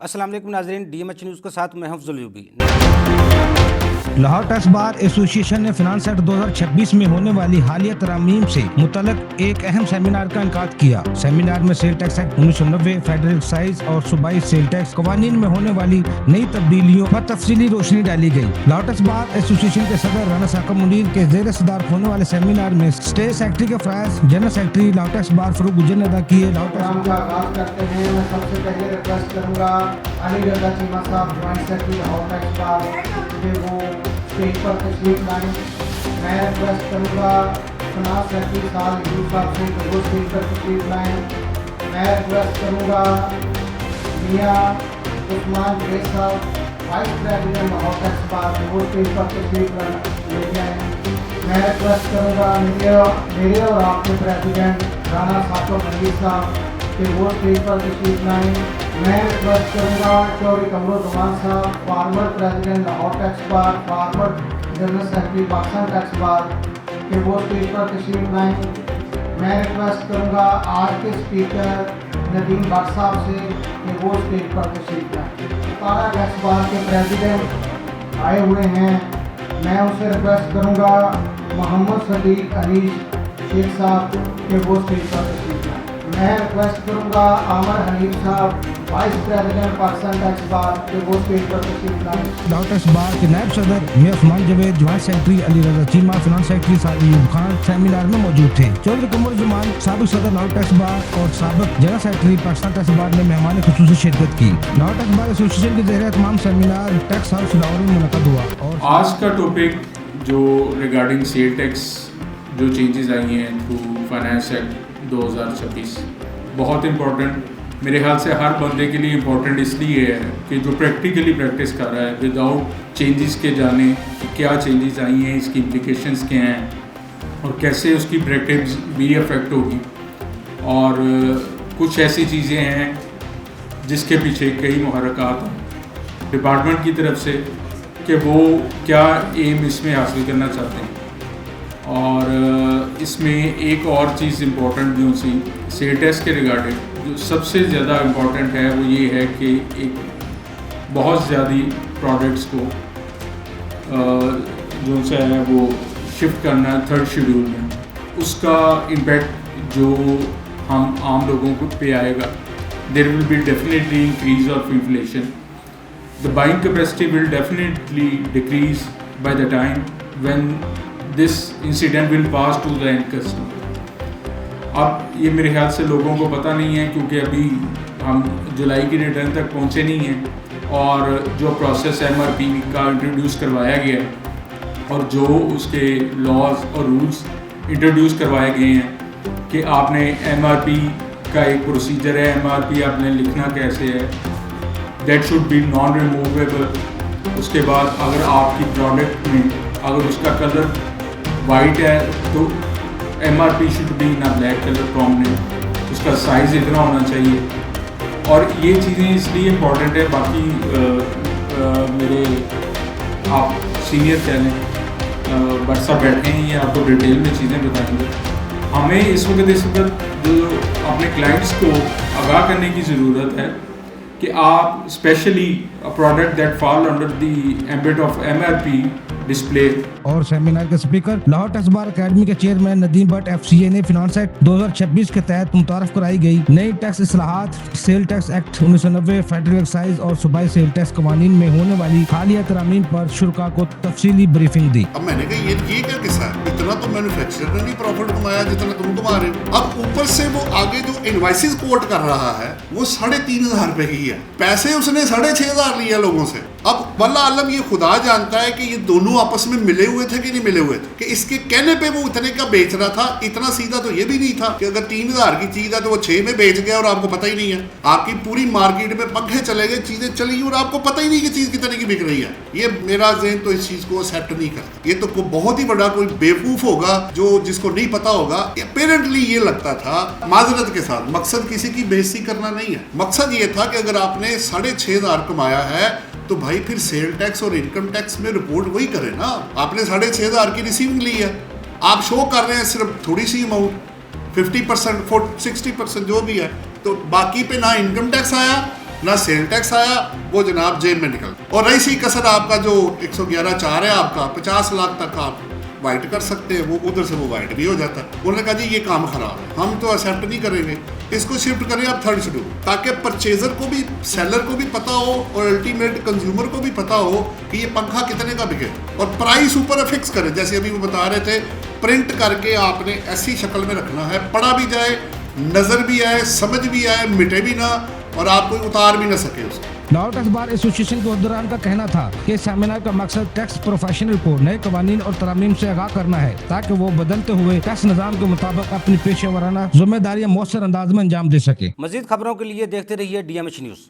अस्सलाम वालेकुम नाज़रीन, DMH न्यूज़ के साथ मैं हफ्ज़ुल यूबी। लाहौर टैक्स बार एसोसिएशन ने फिनांस एक्ट 2026 में होने वाली हालिया तरमीम से मुतल्लिक एक अहम सेमिनार का इनकाद किया। सेमिनार में cell tax act 1990, federal excise और सूबाई सेल टैक्स कवानीन में होने वाली नई तब्दीलियों पर तफसीली रोशनी डाली गई। लाहौर टैक्स बार एसोसिएशन के सदर राना साकिब मुनीर के जेर सदारत होने वाले सेमिनार में स्टेट सेक्रेटरी के Faraz general secretary Lahore tax bar Farooq Gujjar ने अदा किए। का आगाज करते हैं। मैं सबसे पहले रिक्वेस्ट करूंगा अली रजा चीमा साहब ज्वाइंट सेक्रेटरी लाहौर टैक्स बार कि वो स्टेज पर तशरीफ लाएं। मैं रिक्वेस्ट करूंगा फिनांस सेक्रेटरी साहब यूसुफ साहब से कि वो स्टेज पर तशरीफ लाएं। मैं रिक्वेस्ट करूंगा मियां उस्मान ग्रेस साहब वाइस प्रेसिडेंट लाहौर टैक्स बार कि वो स्टेज पर तशरीफ ले जाएं। मैं रिक्वेस्ट करूंगा मेरे और आपके प्रेसिडेंट राना साकिब मुनीर साहब कि वो स्टेज पर तशरीफ लाएं। मैं रिक्वेस्ट करूंगा चौधरी कमरुज़्ज़मान साहब फॉर्मर प्रेसिडेंट लाहौर टैक्स बार, former general secretary Pakistan tax bar कि वो स्टेज पर तशरीफ लाएं। मैं रिक्वेस्ट करूंगा आज के स्पीकर नदीम भट्ट साहब से कि वो स्टेज पर तशरीफ लाएं। तारा टैक्स बार के प्रेसिडेंट आए हुए हैं। मैं उनसे रिक्वेस्ट करूंगा मोहम्मद सदीक अनीश शेख साहब के वो स्टेज पर तशरीफ लाएं। मैं रिक्वेस्ट करूंगा आमर हनीफ साहब vice president Pakistan tax bar के वो स्टेज पर तशरीफ लाएं। लाहौर टैक्स बार के नायब सदर Mian Usman Javed, joint secretary Ali Raza Cheema, finance secretary Sadiq Ayub Khan seminar में मौजूद थे। चौधरी कमरुज़्ज़मान साबिक सदर लाहौर टैक्स बार और साबिक general secretary Pakistan tax bar ने मेहमान खुसूसी शिरकत की। लाहौर टैक्स बार एसोसिएशन के ज़रिए तमाम सेमिनार टैक्स हाउस लाहौर में मुनक़द हुआ। और आज का टॉपिक जो रिगार्डिंग सेल टैक्स जो चेंजेस आई हैं थ्रू फाइनेंस एक्ट 2026 बहुत इम्पोर्टेंट मेरे ख्याल से हर बंदे के लिए इम्पोर्टेंट इसलिए है कि जो प्रैक्टिकली प्रैक्टिस कर रहा है विदाउट चेंजेस के जाने कि क्या चेंजेस आई हैं, इसकी इम्प्लिकेशंस क्या हैं और कैसे उसकी प्रैक्टिस भी अफेक्ट होगी। और कुछ ऐसी चीज़ें हैं जिसके पीछे कई मुहर्रिकात हैं डिपार्टमेंट की तरफ से कि वो क्या एम इसमें हासिल करना चाहते हैं। और इसमें एक और चीज़ इम्पोर्टेंट जो सी सेल टैक्स के रिगार्डिंग जो सबसे ज़्यादा इम्पोर्टेंट है वो ये है कि एक बहुत ज़्यादा प्रोडक्ट्स को जो से है वो शिफ्ट करना थर्ड शेड्यूल में, उसका इम्पैक्ट जो हम आम लोगों को पे आएगा। There will be definitely increase of inflation, the buying capacity will definitely decrease by the time when this incident will pass to the end customer. अब ये मेरे ख्याल से लोगों को पता नहीं है क्योंकि अभी हम जुलाई की रिटर्न तक पहुँचे नहीं हैं और जो प्रोसेस MRP का इंट्रोड्यूस करवाया गया है और जो उसके लॉज और रूल्स इंट्रोड्यूस करवाए गए हैं कि आपने MRP का एक प्रोसीजर है, MRP आपने लिखना कैसे है, that should be non removable. उसके बाद अगर आपकी प्रोडक्ट में अगर उसका कलर वाइट है तो MRP should be in black colour prominent, उसका साइज़ इतना होना चाहिए। और ये चीज़ें इसलिए इम्पॉर्टेंट है, बाकी मेरे आप सीनियर चैनल बट सब बैठे हैं, ये आपको डिटेल में चीज़ें बताएंगे। हमें इस वक्त जो अपने क्लाइंट्स को आगाह करने की ज़रूरत है कि आप specially product that fall under the ambit of MRP display. और सेमिनार के speaker Lahore tax bar academy के चेयरमैन नदीम भट्ट FCA ने फिनांस एक्ट 2026 के तहत मुतारफ कराई गई नई टैक्स इस्लाहात, sale tax act 1990, federal excise और सूबाई सेल टैक्स कवानीन में होने वाली हालिया तरामीम पर शुरा को तफसीली ब्रीफिंग दी। अब मैंने कहा ये क्या किस्सा है, इतना तो मैन्युफैक्चरर ने नहीं प्रॉफिट कमाया जितना तुम कमा रहे हो। अब ऊपर से वो आगे जो इनवॉइसेस कोट कर रहा है वो 3,500 रुपए की है, पैसे उसने 6,500 लिया लोगों से। अब वल्लाह आलम ये खुदा जानता है कि ये दोनों आपस में मिले हुए थे कि नहीं मिले हुए थे, कि इसके कहने पे वो इतने का बेच रहा था। इतना सीधा तो ये भी नहीं था कि अगर 3,000 की चीज है तो वो 6 में बेच गया और आपको पता ही नहीं है। आपकी पूरी मार्केट में पंखे चले गए, चीजें चली और आपको पता ही नहीं कि चीज कितने की बिक रही है। ये मेरा ज़हन तो इस चीज को एक्सेप्ट नहीं करता। ये तो बहुत ही बड़ा कोई बेवकूफ होगा जो जिसको नहीं पता होगा। अपेरेंटली ये लगता था, माजरत के साथ, मकसद किसी की बेइज्जती करना नहीं है। मकसद ये था कि अगर आपने 6,500 कमाया है तो भाई फिर सेल टैक्स और इनकम टैक्स में रिपोर्ट वही करे ना। आपने 6,500 की रिसीविंग ली है, आप शो कर रहे हैं सिर्फ थोड़ी सी अमाउंट, 50%, 60% जो भी है, तो बाकी पे ना इनकम टैक्स आया ना सेल टैक्स आया, वो जनाब जेब में निकल। और रही सी कसर आपका जो 111(4) है आपका 50 लाख तक आप वाइट कर सकते हैं, वो उधर से वो वाइट भी हो जाता है। उन्होंने कहा जी ये काम खराब है, हम तो एक्सेप्ट नहीं करेंगे, इसको शिफ्ट करें आप 3rd शेड्यूल, ताकि परचेजर को भी, सेलर को भी पता हो और अल्टीमेट कंज्यूमर को भी पता हो कि ये पंखा कितने का बिके, और प्राइस ऊपर फिक्स करें। जैसे अभी वो बता रहे थे, प्रिंट करके आपने ऐसी शक्ल में रखना है, पढ़ा भी जाए, नज़र भी आए, समझ भी आए, मिटे भी ना, और आप कोई उतार भी ना सके उसको। लाहौर टैक्स बार एसोसिएशन के उद्दरान का कहना था कि इस सेमिनार का मकसद टैक्स प्रोफेशनल को नए कवानीन और तरामीम से आगाह करना है, ताकि वो बदलते हुए टैक्स निज़ाम के मुताबिक अपनी पेशेवराना जिम्मेदारियां मौसर अंदाज में अंजाम दे सके। मजीद खबरों के लिए देखते रहिए DMH न्यूज़।